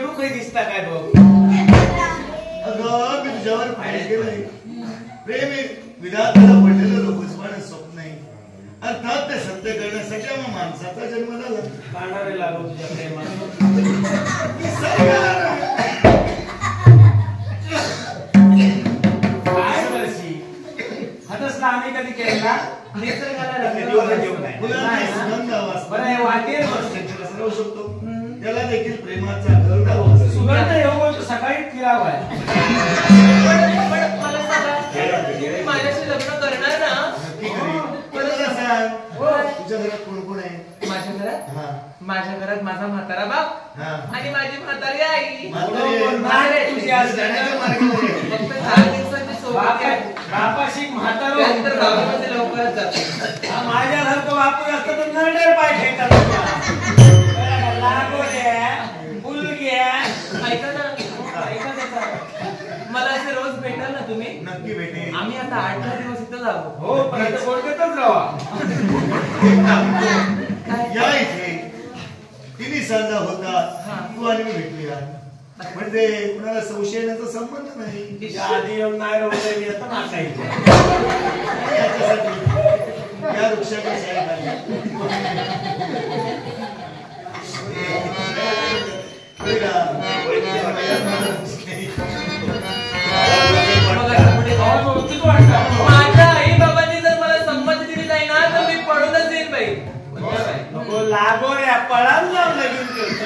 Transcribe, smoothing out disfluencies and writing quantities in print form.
दुःख दिसता काय बघ. अगं मी तुझ्यावर प्रेम केलंय. प्रेम हे विधात्याला पडलेलं लोकस्वान स्वप्न आहे. अर्थात ते सत्य करण्यासाठी मग माणसाचा जन्म झाला. काढावे लागलो तुझ्या प्रेमात. काय वर्षी हदसला आम्ही कधी केला निसर्गाला बरं हे वाटेल राहू शकतो. त्याला देखील प्रेमाचा गरुड सुगंध येऊ सकाळी फिरावा. मला सांगा माझ्याशी लग्न करणार ना? तुझ्या घरात कोण कोण आहे? माझ्या घरात माझा म्हातारा बाप आणि माझी म्हातारी आई. बापाशी म्हातारा लवकरच जातो. माझ्यासारखं बापू असतं तर नरडेर पाय ठेवतात. ऐका ना, मला असे रोज भेटाल ना तुम्ही? नक्की भेटेल. आम्ही आता 8-10 दिवस इथं जाऊ. हो पण आता कोलकाताच राहा. या इथे तिन्ही सांजा होता. तू आणि मी भेटूया म्हणजे कुणाला संशय येण्याचा संबंध नाही. आधी येऊन नाही रोवलं येतं नाकायचं. याच्यासाठी या वृक्षाच्या शाळेत माझ्या आई बाबांनी जर मला संमती दिली नाही ना तर मी पळूनच येईन बाई. लागो रे पळाल जाऊ लगीन करतो.